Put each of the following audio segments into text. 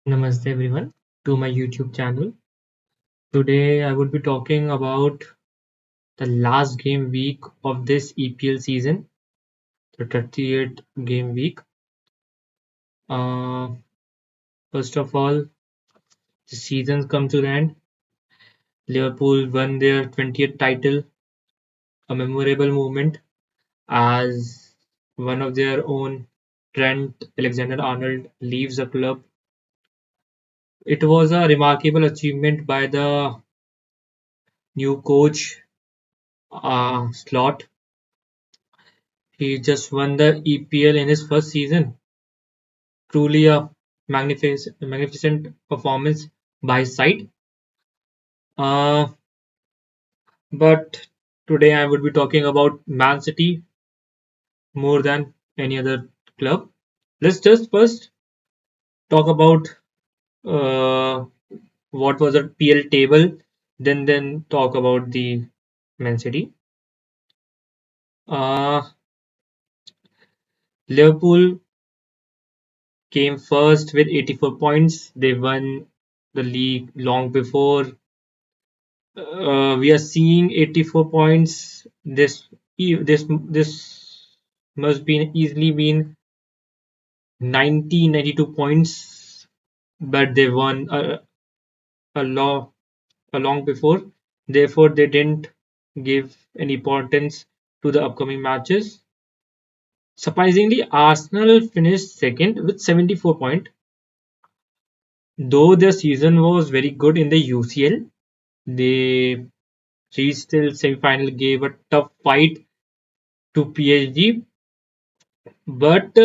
Namaste everyone to my YouTube channel. Today I would be talking about the last game week of this EPL season, the 38th game week. Uh, First of all, the season's come to the end. Liverpool won their 20th title, a memorable moment as one of their own, Trent Alexander-Arnold, leaves the club. It was a remarkable achievement by the new coach, Slot. He just won the EPL in his first season. Truly a magnificent performance by his side. Uh, but today I would be talking about Man City more than any other club. Let's just first talk about uh, what was the PL table, then talk about the Man City. Uh, Liverpool came first with 84 points. They won the league long before. We are seeing 84 points. This must be easily been 92 points, but they won a law a long before. Therefore, they didn't give any importance to the upcoming matches. Surprisingly, Arsenal finished second with 74 points. Though their season was very good in the UCL, they reached till semi-final, gave a tough fight to PSG. But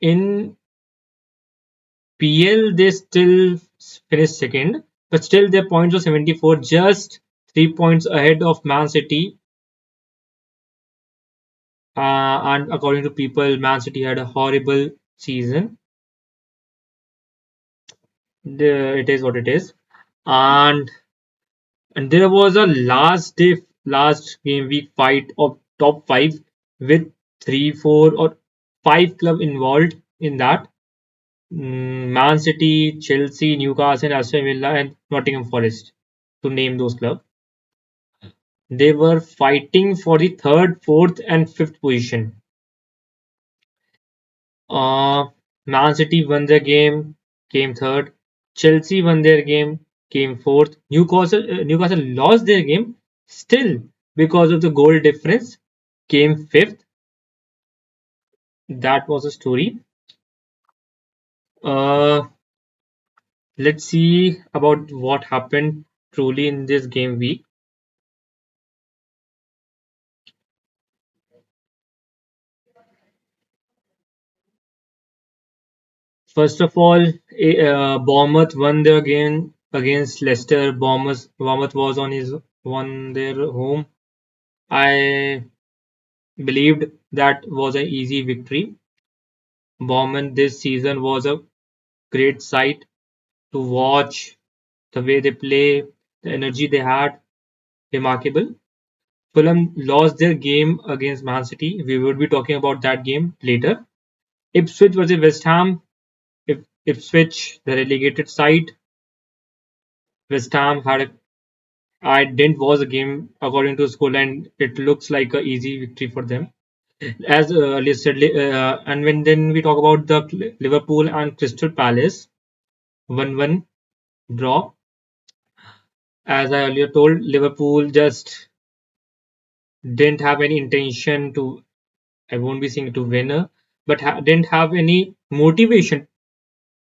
in PL, they still finished second, but still their points were 74, just 3 points ahead of Man City. And according to people, Man City had a horrible season. It is what it is. And there was a last game week fight of top five with three, four, or five club involved in that. Man City, Chelsea, Newcastle, Aston Villa, and Nottingham Forest, to name those clubs. They were fighting for the third, fourth, and fifth position. Uh, Man City won their game, came third. Chelsea won their game, came fourth. Newcastle lost their game, still because of the goal difference, came fifth. That was a story. Uh, let's see about what happened truly in this game week. First of all, Bournemouth won their game against Leicester. Bournemouth was on their home. I believed that was an easy victory. Bournemouth this season was a great sight to watch. The way they play, the energy they had, remarkable. Fulham lost their game against Man City. We will be talking about that game later. Ipswich versus West Ham. Ipswich, the relegated side. West Ham had a I didn't watch the game according to scoreline. It looks like a easy victory for them. As earlier said, and when then we talk about the Liverpool and Crystal Palace 1-1 draw. As I earlier told, Liverpool just didn't have any intention to. I won't be saying to win, but didn't have any motivation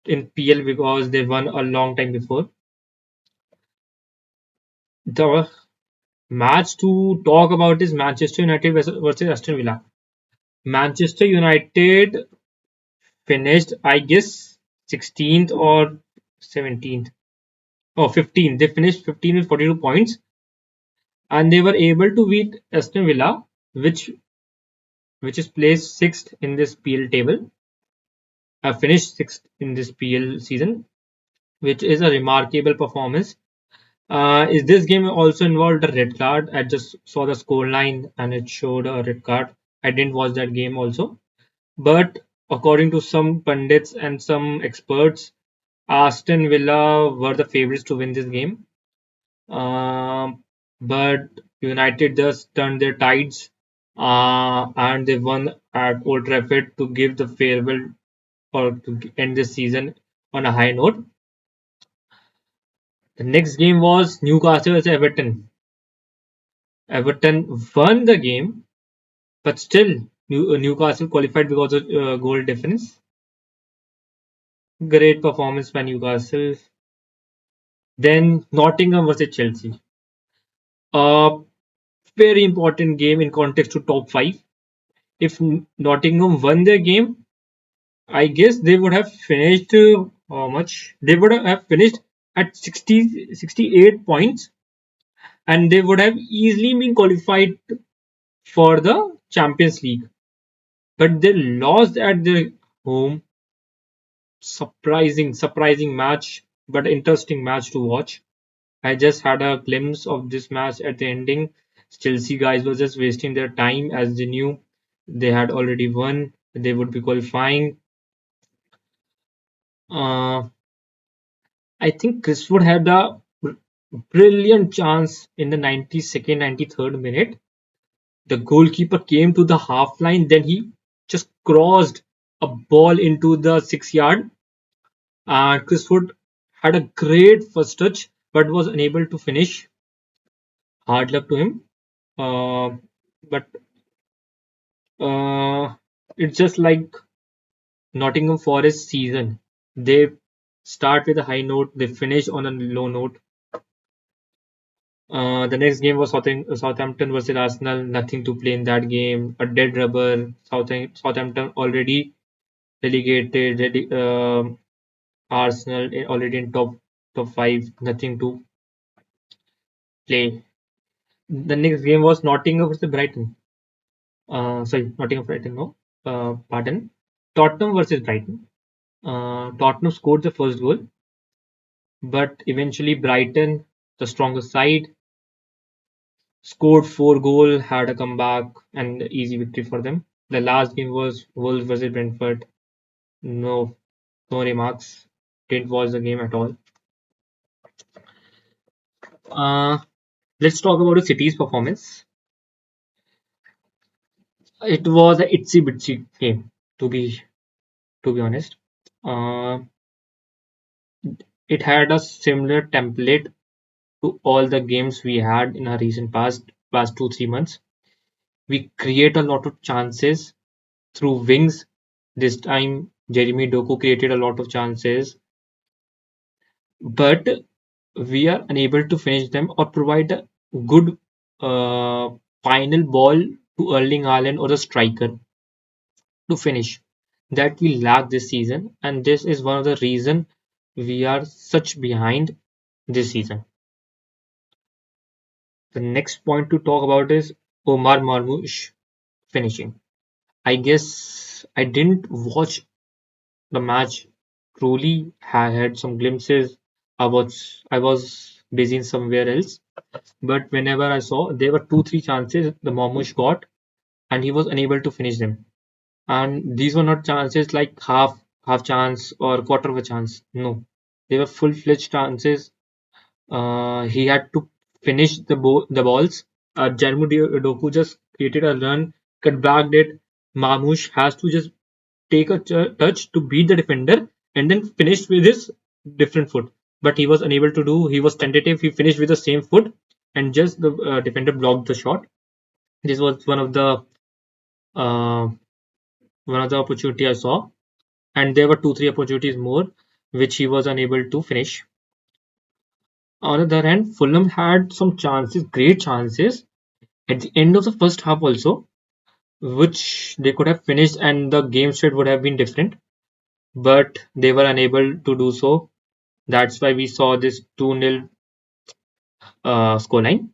in PL because they won a long time before. The match to talk about is Manchester United versus Aston Villa. Manchester United finished, I guess, 16th or 17th or 15th. They finished 15th with 42 points, and they were able to beat Aston Villa, which is placed sixth in this PL table. Finished sixth in this PL season, which is a remarkable performance. Is this game also involved a red card? I just saw the score line and it showed a red card. I didn't watch that game also, but according to some pundits and some experts, Aston Villa were the favorites to win this game, but United just turned their tides, and they won at Old Trafford to give the farewell or to end this season on a high note. The next game was Newcastle vs Everton. Everton won the game, but still Newcastle qualified because of goal difference. Great performance by Newcastle. Then Nottingham versus Chelsea. A very important game in context to top five. If Nottingham won their game, I guess they would have finished how much? They would have finished at 68 points, and they would have easily been qualified for the Champions League. But they lost at their home. Surprising match, but interesting match to watch. I just had a glimpse of this match at the ending. Chelsea guys were just wasting their time as they knew they had already won. They would be qualifying. Uh, I think Chris Wood had a brilliant chance in the 92nd, 93rd minute. The goalkeeper came to the half line, then he just crossed a ball into the 6 yard. Chris Wood had a great first touch but was unable to finish. Hard luck to him. But it's just like Nottingham Forest season. They start with a high note, they finish on a low note. The next game was Southampton versus Arsenal. Nothing to play in that game. A dead rubber. Southampton already relegated. Arsenal already in top five. Nothing to play. The next game was Nottingham versus Brighton. Sorry, Nottingham Brighton. No, pardon. Tottenham versus Brighton. Tottenham scored the first goal, but eventually Brighton, the stronger side, scored 4 goal, had a comeback, and easy victory for them. The last game was Wolves versus Brentford. No, no remarks. Didn't watch the game at all. Uh, let's talk about the City's performance. It was a itsy bitsy game, to be honest. Uh, it had a similar template to all the games we had in our recent past 2 3 months. We create a lot of chances through wings. This time, Jeremy Doku created a lot of chances, but we are unable to finish them or provide a good uh, final ball to Erling Haaland or a striker to finish. That we lack this season, and this is one of the reason we are such behind this season. The next point to talk about is Omar Marmoush finishing. I guess I didn't watch the match truly. I had some glimpses. I was busy in somewhere else. But whenever I saw, there were 2 3 chances the Marmoush got, and he was unable to finish them. And these were not chances like half chance or quarter of a chance. No, they were full fledged chances. He had to finish the balls. Jeremy Doku just created a run, cut back it. Marmoush has to just take a touch to beat the defender and then finish with his different foot. But he was unable to do. He was tentative. He finished with the same foot, and just the defender blocked the shot. This was uh, one of the opportunity I saw, and there were 2 3 opportunities more which he was unable to finish. On the other hand, Fulham had some chances, great chances at the end of the first half also, which they could have finished and the game state would have been different, but they were unable to do so. That's why we saw this 2-0 scoreline.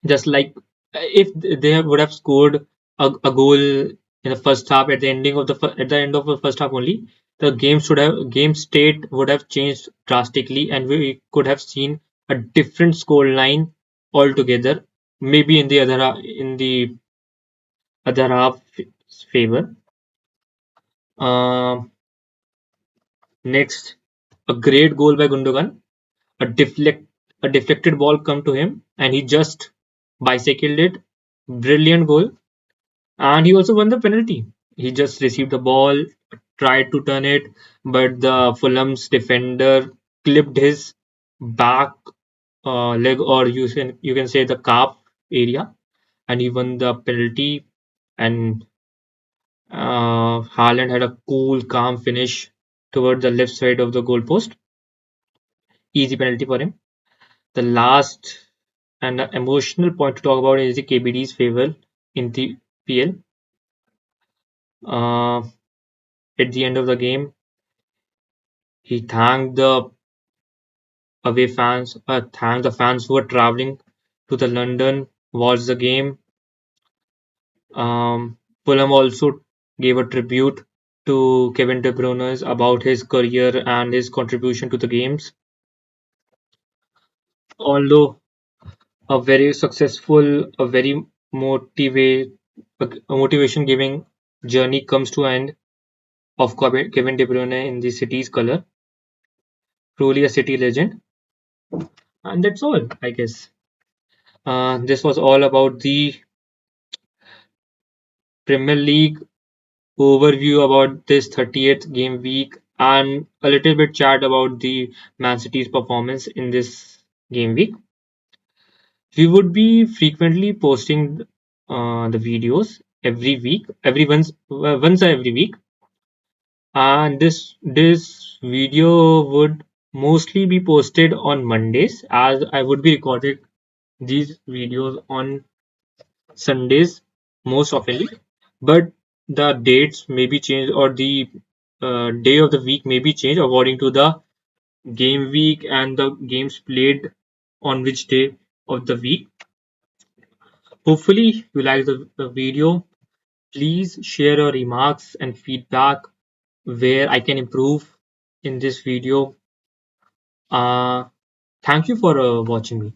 Just like if they would have scored a goal in the first half at the ending of at the end of the first half only, the game state would have changed drastically, and we could have seen a different scoreline altogether. Maybe in the other half favor. Um Next. a great goal by Gundogan. A deflect a deflected ball come to him, and he just bicycled it. Brilliant goal, and he also won the penalty. He just received the ball, tried to turn it, but the Fulham's defender clipped his back leg, or you can say the calf area, and he won the penalty. And Haaland had a cool, calm finish toward the left side of the goalpost. Easy penalty for him. The last and the emotional point to talk about is the KBD's favor in the PL. Uh, at the end of the game, he thanked the away fans, thanked the fans who were traveling to the London, watch the game. Fulham also gave a tribute to Kevin De Bruyne about his career and his contribution to the games. Although a very successful, a very motivation giving journey comes to an end of Kevin De Bruyne in the city's color. Truly a city legend. And that's all, I guess. This was all about the Premier League overview about this 30th game week, and a little bit chat about the Man City's performance in this game week. We would be frequently posting the videos every week, once every week, and this video would mostly be posted on Mondays, as I would be recording these videos on Sundays most oftenly, but the dates may be changed, or the day of the week may be changed according to the game week and the games played on which day of the week. Hopefully, you like the video. Please share your remarks and feedback where I can improve in this video. Uh, Thank you for watching me.